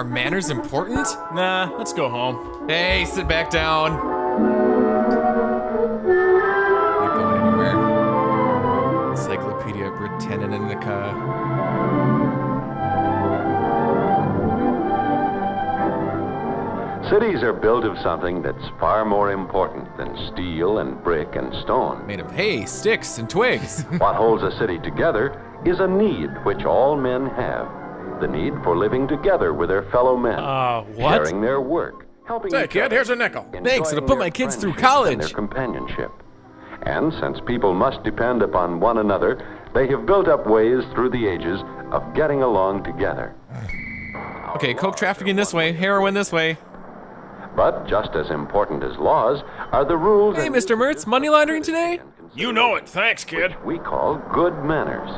Are manners important? Nah, let's go home. Hey, sit back down. Not going anywhere. Encyclopedia Britannica. Cities are built of something that's far more important than steel and brick and stone. Made of hay, sticks, and twigs. What holds a city together is a need which all men have. The need for living together with their fellow men. What? Sharing their work, helping Say, each kid, other, here's a nickel. Thanks, it'll put my enjoying kids their through friendship college. and their companionship. And since people must depend upon one another, they have built up ways through the ages of getting along together. Okay, coke trafficking this way, heroin this way. But just as important as laws are the rules. Hey, and Mr. Mertz, money laundering today? You know it. Thanks, kid. we call good manners.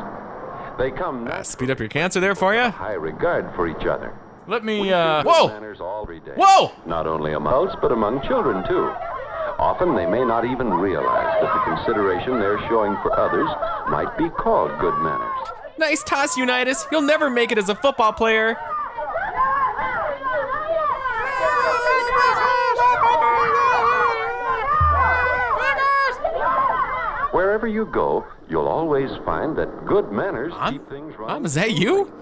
They come Speed up your cancer there for ya. high regard for each other. Let me, Good Whoa! manners every day. Whoa! Not only among adults, but among children, too. Often they may not even realize that the consideration they're showing for others might be called good manners. Nice toss, Unitas. You'll never make it as a football player. Wherever you go, you'll always find that good manners Mom? keep things Mom, running. is that you?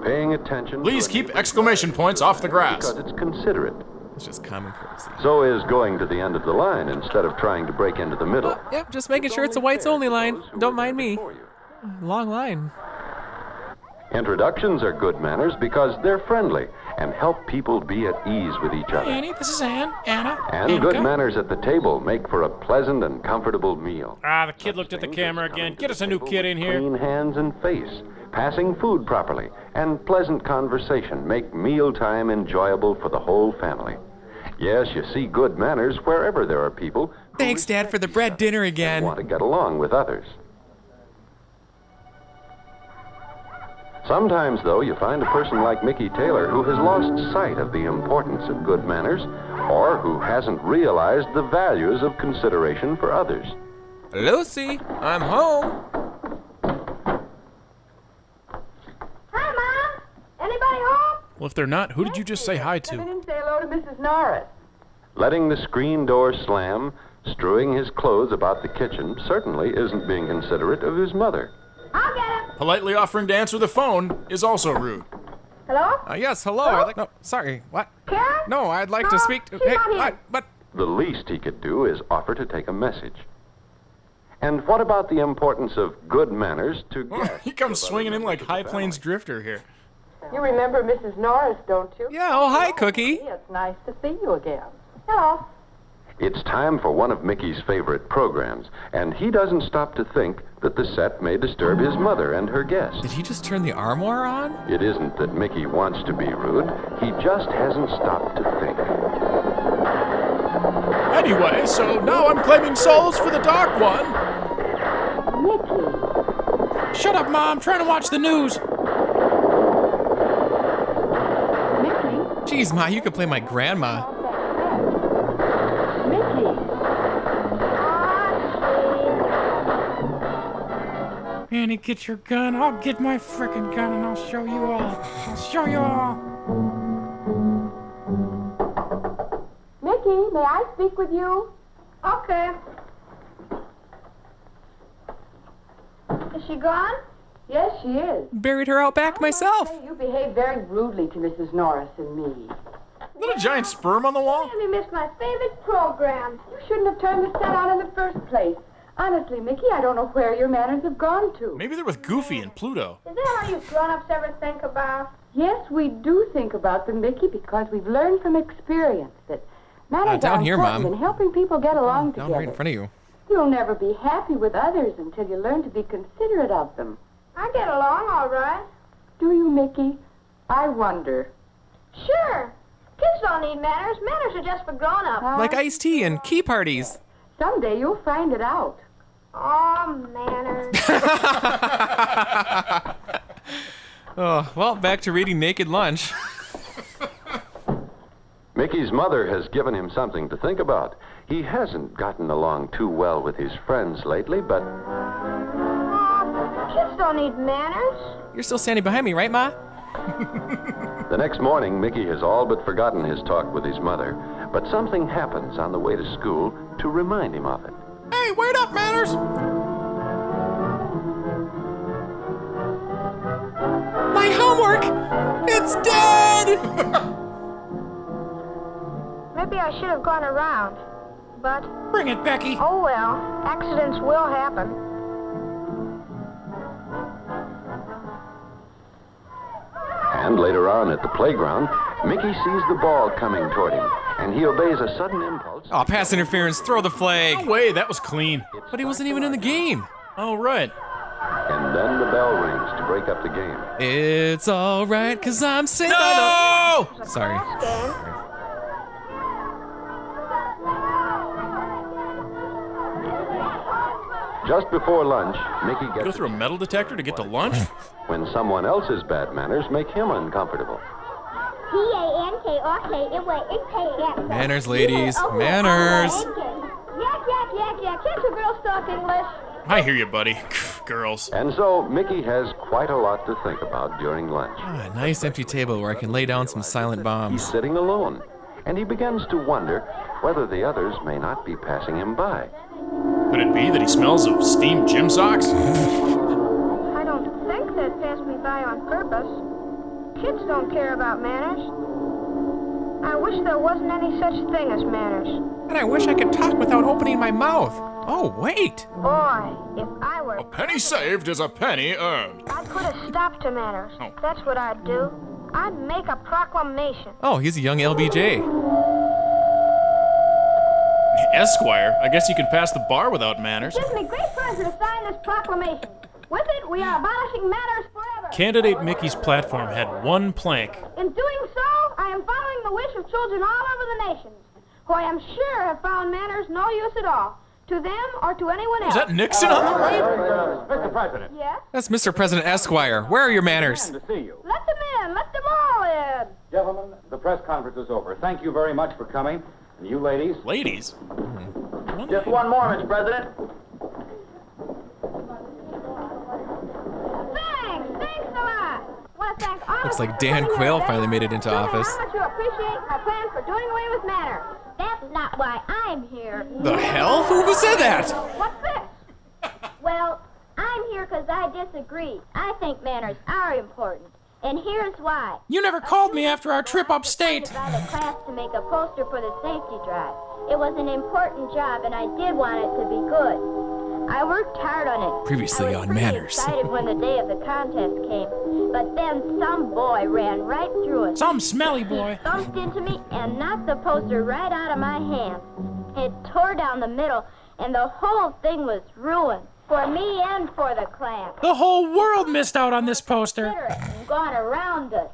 Paying attention. Please to a keep neighbor's exclamation points off the grass. because it's considerate. It's just common courtesy. So is going to the end of the line instead of trying to break into the middle. Yep, just making sure it's a whites only line. Don't mind me. Long line. Introductions are good manners because they're friendly and help people be at ease with each other. Annie, this is Ann. Anna. And good Annika. manners at the table make for a pleasant and comfortable meal. The kid looked at the camera again. Get us a new kid in here. Clean hands and face, passing food properly, and pleasant conversation make mealtime enjoyable for the whole family. Yes, you see good manners wherever there are people who Thanks, Dad, for the bread dinner again. want to get along with others. Sometimes, though, you find a person like Mickey Taylor who has lost sight of the importance of good manners, or who hasn't realized the values of consideration for others. Lucy, I'm home. Hi, Mom. Anybody home? Well, if they're not, who did you just say hi I to? didn't say hello to Mrs. Norris. Letting the screen door slam, strewing his clothes about the kitchen, certainly isn't being considerate of his mother. I'll get him. Politely offering to answer the phone is also rude. Hello? Yes, hello. I'd like. No, sorry. What? Karen? No, I'd like to No, speak to. she's Hey, not here. what? The least he could do is offer to take a message. And what about the importance of good manners to guests? He comes of other swinging in like members of High the Plains family? Drifter here. You remember Mrs. Norris, don't you? Yeah. Oh, hi, Cookie. It's nice to see you again. Hello. It's time for one of Mickey's favorite programs, and he doesn't stop to think that the set may disturb his mother and her guests. Did he just turn the armoire on? It isn't that Mickey wants to be rude, he just hasn't stopped to think. Anyway, so now I'm claiming souls for the Dark One. Mickey. Shut up, Mom. I'm trying to watch the news. Mickey. Jeez, Ma, you could play my grandma. Mickey. Annie, get your gun. I'll get my frickin' gun and I'll show you all. I'll show you all. Mickey, may I speak with you? Okay. Is she gone? Yes, she is. Buried her out back myself. You behave very rudely to Mrs. Norris and me. Is that a giant sperm on the wall? You missed my favorite program. You shouldn't have turned the set on in the first place. Honestly, Mickey, I don't know where your manners have gone to. Maybe they're with Goofy and Pluto. Is that all you grown-ups ever think about? Yes, we do think about them, Mickey, because we've learned from experience that manners down are here, important Mom. in helping people get along Down together. right in front of you. You'll never be happy with others until you learn to be considerate of them. I get along all right. Do you, Mickey? I wonder. Sure. Kids don't need manners. Manners are just for grown-ups. Like iced tea and key parties. Someday you'll find it out. Oh, manners. Oh, well, back to reading Naked Lunch. Mickey's mother has given him something to think about. He hasn't gotten along too well with his friends lately, but Kids don't need manners. You're still standing behind me, right, Ma? The next morning, Mickey has all but forgotten his talk with his mother, but something happens on the way to school to remind him of it. Hey, wait up, Manners! My homework! It's dead! Maybe I should have gone around. But, Bring it, Becky. oh well, accidents will happen. And later on at the playground, Mickey sees the ball coming toward him, and he obeys a sudden impulse. Oh, pass interference, throw the flag. No way, that was clean. But he wasn't even in the game. Oh, right. And then the bell rings to break up the game. It's alright, cause I'm sitting No! Sorry. Class game. Just before lunch, Mickey Go gets through a metal detector to get to lunch? when someone else's bad manners make him uncomfortable. P-A-N-K-R-K-M-A-N-K-S. Manners, ladies. Manners. Yak. Can't you girls talk English? I hear you, buddy. Girls. And so Mickey has quite a lot to think about during lunch. Ah, a nice empty table where I can lay down some silent He's bombs. sitting alone, and he begins to wonder whether the others may not be passing him by. Could it be that he smells of steamed gym socks? I don't think they passed me by on purpose. Kids don't care about manners. I wish there wasn't any such thing as manners. And I wish I could talk without opening my mouth. Oh, wait. Boy, if I were... A penny saved is a penny earned. I'd put a stop to manners. Oh. That's what I'd do. I'd make a proclamation. Oh, he's a young LBJ. Esquire, I guess you could pass the bar without manners. It gives me great pleasure to sign this proclamation. With it, we are abolishing manners forever. Candidate Mickey's platform had one plank. In doing so, I am following the wish of children all over the nations, who I am sure have found manners no use at all, to them or to anyone else. Is that Nixon on the right? Mr. President, Yes? That's Mr. President Esquire. Where are your manners? to see you. Let them in. Let them all in. Gentlemen, the press conference is over. Thank you very much for coming. And you ladies? Ladies? Just one more, Mr. President. Thanks a lot. I want to thank all Looks of you like for Dan coming here Quayle today. finally made it into Tell me office. how much you appreciate my plan for doing away with manners. That's not why I'm here. The hell? Who said that? What's this? Well, I'm here because I disagree. I think manners are important. And here's why. You never called me after our trip upstate. I was appointed by the class to make a poster for the safety drive. It was an important job, and I did want it to be good. I worked hard on it. Previously I was on pretty Manners. excited when the day of the contest came, but then some boy ran right through us. Some smelly boy. Bumped into me and knocked the poster right out of my hand. It tore down the middle, and the whole thing was ruined for me and for the class. The whole world missed out on this poster. And gone around us.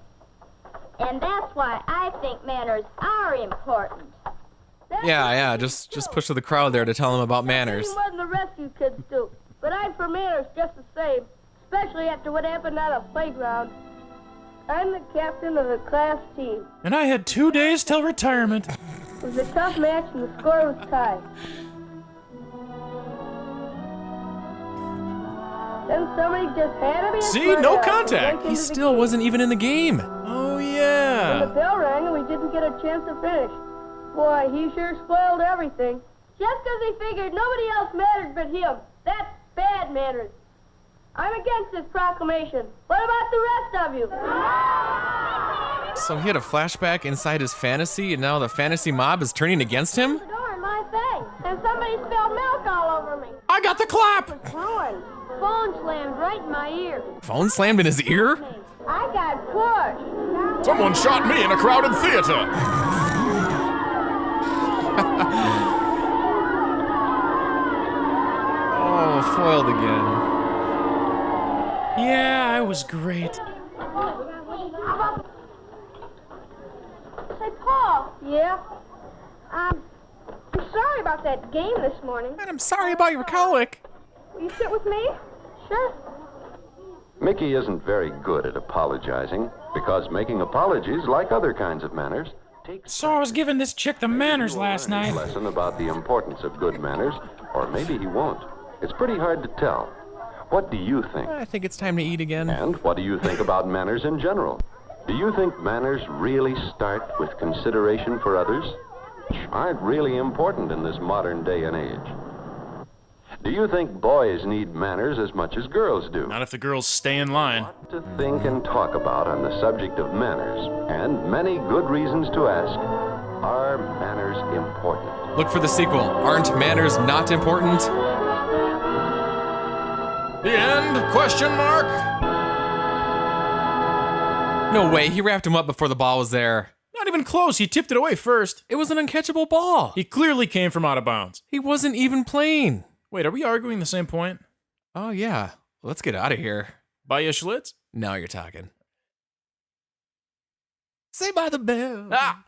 And that's why I think manners are important. Yeah, just push to the crowd there to tell them about manners. More than the rest of you kids do. But I'm for manners just the same, especially after what happened on a playground. I'm the captain of the class team. And I had 2 days till retirement. It was a tough match and the score was tied. Then somebody just handed me a See? square No down and contact. went He into the still game. wasn't even in the game. Oh, The yeah. bell rang and we didn't get a chance to finish. Boy, he sure spoiled everything. Just 'cause he figured nobody else mattered but him. That's bad manners. I'm against this proclamation. What about the rest of you? So he had a flashback inside his fantasy, and now the fantasy mob is turning against him? The door in my thing. And somebody spilled milk all over me. I got the clap. It's ruined. Phone slammed right in my ear. Phone slammed in his ear? I got pushed. Someone shot me in a crowded theater. Oh, foiled again. Yeah, I was great. Say, Paul. Yeah? I'm sorry about that game this morning. And I'm sorry about your colic. Will you sit with me? Sure. Mickey isn't very good at apologizing because making apologies, like other kinds of manners, takes So I was giving this chick the manners last a night. lesson about the importance of good manners, or maybe he won't. It's pretty hard to tell. What do you think? I think it's time to eat again. And what do you think about manners in general? Do you think manners really start with consideration for others? Aren't really important in this modern day and age? Do you think boys need manners as much as girls do? Not if the girls stay in line. What to think and talk about on the subject of manners, and many good reasons to ask, are manners important? Look for the sequel. Aren't manners not important? The end? Question mark? No way, he wrapped him up before the ball was there. Not even close. He tipped it away first. It was an uncatchable ball. He clearly came from out of bounds. He wasn't even playing. Wait, are we arguing the same point? Oh, yeah. Let's get out of here. Buy you Schlitz? Now you're talking. Say by the bell. Ah!